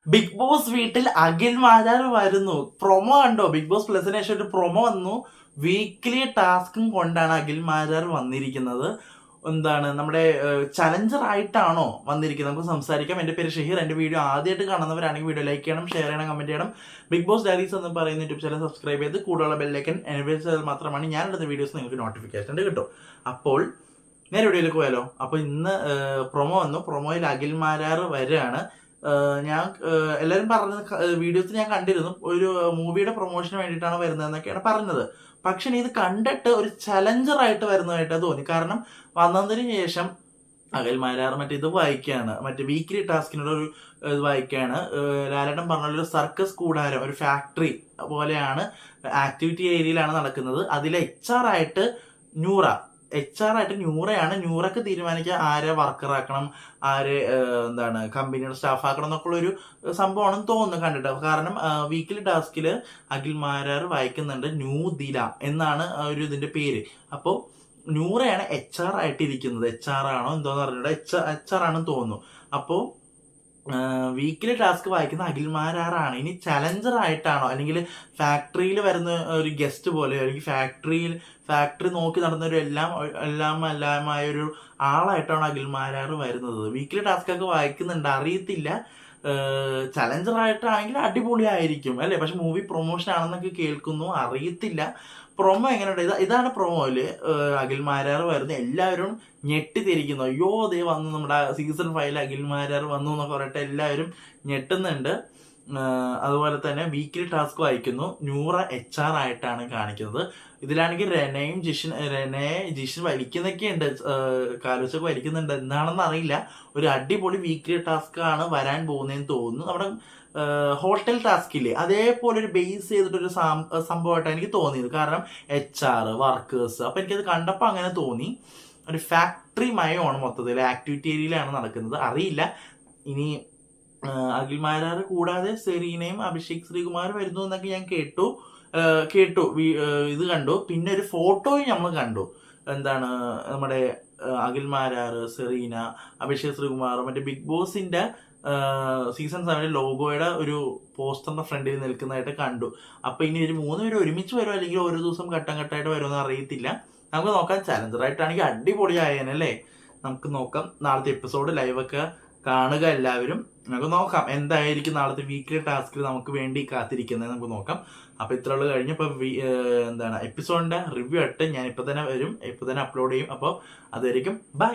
Big boss വീട്ടിൽ അഖിൽ മാരാർ വരുന്നു. Promo കണ്ടോ? ബിഗ് ബോസ് പ്ലസിന് ശേഷം ഒരു പ്രൊമോ വന്നു. വീക്ക്ലി ടാസ്കും കൊണ്ടാണ് അഖിൽ മാരാർ വന്നിരിക്കുന്നത്. എന്താണ് നമ്മുടെ ചലഞ്ചർ ആയിട്ടാണോ വന്നിരിക്കുന്നത്? നമുക്ക് സംസാരിക്കാം. എന്റെ പേര് ഷഹീർ. എന്റെ വീഡിയോ ആദ്യമായിട്ട് കാണുന്നവരാണെങ്കിൽ വീഡിയോ ലൈക്ക് ചെയ്യണം, ഷെയർ ചെയ്യണം, കമന്റ് ചെയ്യണം. ബിഗ് ബോസ് ഡയറീസ് എന്ന് പറയുന്ന യൂട്യൂബ് ചാനൽ സബ്സ്ക്രൈബ് ചെയ്ത് കൂടുതലുള്ള ബെല്ലൈക്കൻ എനേബിൾ ചെയ്താൽ മാത്രമാണ് ഞാൻ എടുത്ത വീഡിയോസ് നിങ്ങൾക്ക് നോട്ടിഫിക്കേഷൻ കിട്ടും. അപ്പോൾ നേരെ വീഡിയോയിലേക്ക് പോയാലോ. അപ്പൊ ഇന്ന് പ്രൊമോ വന്നു. പ്രൊമോയിൽ അഖിൽ മാരാർ വരികയാണ്. ഞാൻ എല്ലാവരും പറഞ്ഞത് വീഡിയോസ് ഞാൻ കണ്ടിരുന്നു, ഒരു മൂവിയുടെ പ്രൊമോഷന് വേണ്ടിയിട്ടാണ് വരുന്നതെന്നൊക്കെയാണ് പറഞ്ഞത്. പക്ഷെ ഇത് കണ്ടിട്ട് ഒരു ചലഞ്ചർ ആയിട്ട് വരുന്നതായിട്ട് തോന്നി. കാരണം വന്നതിന് ശേഷം അഖിൽ മാരാർ ഇത് വായിക്കുകയാണ്, വീക്ക്ലി ടാസ്കിനുള്ള ഒരു ഇത് വായിക്കുകയാണ്. ലാലേട്ടൻ പറഞ്ഞ ഒരു സർക്കസ് കൂടാരം, ഒരു ഫാക്ടറി പോലെയാണ്, ആക്ടിവിറ്റി ഏരിയയിലാണ് നടക്കുന്നത്. അതിലെ HR ആയിട്ട് ന്യൂറയാണ്. ന്യൂറക്ക് തീരുമാനിക്കുക ആരെ വർക്കറാക്കണം, ആരെ കമ്പനിയുടെ സ്റ്റാഫ് ആക്കണം എന്നൊക്കെ ഉള്ള ഒരു സംഭവമാണെന്ന് തോന്നുന്നു കണ്ടിട്ട്. കാരണം വീക്കിലി ടാസ്കില് അഖിൽ മാരാർ വായിക്കുന്നുണ്ട് ന്യൂദില എന്നാണ് ഒരു ഇതിന്റെ പേര്. അപ്പോൾ ന്യൂറയാണ് HR ആയിട്ട് ഇരിക്കുന്നത്. HR ആണോ എന്തോന്ന് പറഞ്ഞിട്ട് HR ആണെന്ന് തോന്നുന്നു. അപ്പോൾ വീക്കിലി ടാസ്ക് വായിക്കുന്ന അഖിൽ മാരാറാണ്. ഇനി ചലഞ്ചർ ആയിട്ടാണോ, അല്ലെങ്കിൽ ഫാക്ടറിയിൽ വരുന്ന ഒരു ഗസ്റ്റ് പോലെ, അല്ലെങ്കിൽ ഫാക്ടറി നോക്കി നടന്ന ഒരു എല്ലാമായ ഒരു ആളായിട്ടാണ് അഖിൽ മാരാർ വരുന്നത്. വീക്കിലി ടാസ്ക് ഒക്കെ വായിക്കുന്നുണ്ട്, അറിയത്തില്ല. ചലഞ്ചർ ആയിട്ടാണെങ്കിൽ അടിപൊളിയായിരിക്കും അല്ലെ. പക്ഷെ മൂവി പ്രൊമോഷൻ ആണെന്നൊക്കെ കേൾക്കുന്നു, അറിയത്തില്ല. പ്രൊമോ എങ്ങനെയുണ്ട്? ഇതാണ് പ്രൊമോയില് അഖിൽ മാരാർ വരുന്നത്. എല്ലാവരും ഞെട്ടിത്തിരിക്കുന്നു. അയ്യോ ദേ വന്നു, നമ്മുടെ സീസൺ 5 അഖിൽ മാരാർ വന്നു എന്നൊക്കെ പറഞ്ഞിട്ട് എല്ലാവരും ഞെട്ടുന്നുണ്ട്. അതുപോലെ തന്നെ വീക്കിലി ടാസ്ക് വായിക്കുന്നു. ന്യൂറ HR ആയിട്ടാണ് കാണിക്കുന്നത്. ഇതിലാണെങ്കിൽ ജിഷിൻ വലിക്കുന്നൊക്കെ ഉണ്ട്, കാലോച്ചൊക്കെ വലിക്കുന്നുണ്ട്. എന്താണെന്ന് അറിയില്ല. ഒരു അടിപൊളി വീക്കിലി ടാസ്ക് ആണ് വരാൻ പോകുന്നതെന്ന് തോന്നുന്നു. നമ്മുടെ ഹോട്ടൽ ടാസ്കില്ലേ, അതേപോലെ ഒരു ബേസ് ചെയ്തിട്ടൊരു സംഭവമായിട്ടാണ് എനിക്ക് തോന്നിയത്. കാരണം HR വർക്കേഴ്സ്, അപ്പൊ എനിക്കത് കണ്ടപ്പോൾ അങ്ങനെ തോന്നി. ഒരു ഫാക്ടറി മയമാണ് മൊത്തത്തിൽ, ആക്ടിവിറ്റി ഏരിയയിലാണ് നടക്കുന്നത്. അറിയില്ല ഇനി അഖിൽ മാരാർ കൂടാതെ സെറീനയും അഭിഷേക് ശ്രീകുമാർ വരുന്നു എന്നൊക്കെ ഞാൻ കേട്ടു. ഇത് കണ്ടു. പിന്നെ ഒരു ഫോട്ടോയും നമ്മൾ കണ്ടു. നമ്മുടെ അഖിൽ മാരാർ, സെറീന, അഭിഷേക് ശ്രീകുമാർ ബിഗ് ബോസിന്റെ സീസൺ 7 ലോഗോയുടെ ഒരു പോസ്റ്ററിന്റെ ഫ്രണ്ടിൽ നിൽക്കുന്നതായിട്ട് കണ്ടു. അപ്പൊ ഇനി ഒരു 3 പേര് ഒരുമിച്ച് വരുമോ, അല്ലെങ്കിൽ ഒരു ദിവസം ഘട്ടം ഘട്ടമായിട്ട് വരുമെന്ന് അറിയത്തില്ല. നമുക്ക് നോക്കാം. ചലഞ്ചർ ആയിട്ടാണെങ്കിൽ അടിപൊളിയായേനല്ലേ. നമുക്ക് നോക്കാം. നാളത്തെ എപ്പിസോഡ് ലൈവൊക്കെ കാണുക എല്ലാവരും. നമുക്ക് നോക്കാം എന്തായിരിക്കും നാളത്തെ വീക്ക്ലി ടാസ്കിൽ നമുക്ക് വേണ്ടി കാത്തിരിക്കുന്നത്. നമുക്ക് നോക്കാം. അപ്പൊ ഇത്രയുള്ളത് കഴിഞ്ഞ് ഇപ്പൊ എപ്പിസോഡിന്റെ റിവ്യൂ ആയിട്ട് ഞാൻ ഇപ്പൊ തന്നെ വരും, ഇപ്പൊ തന്നെ അപ്ലോഡ് ചെയ്യും. അപ്പോൾ അതായിരിക്കും. ബൈ.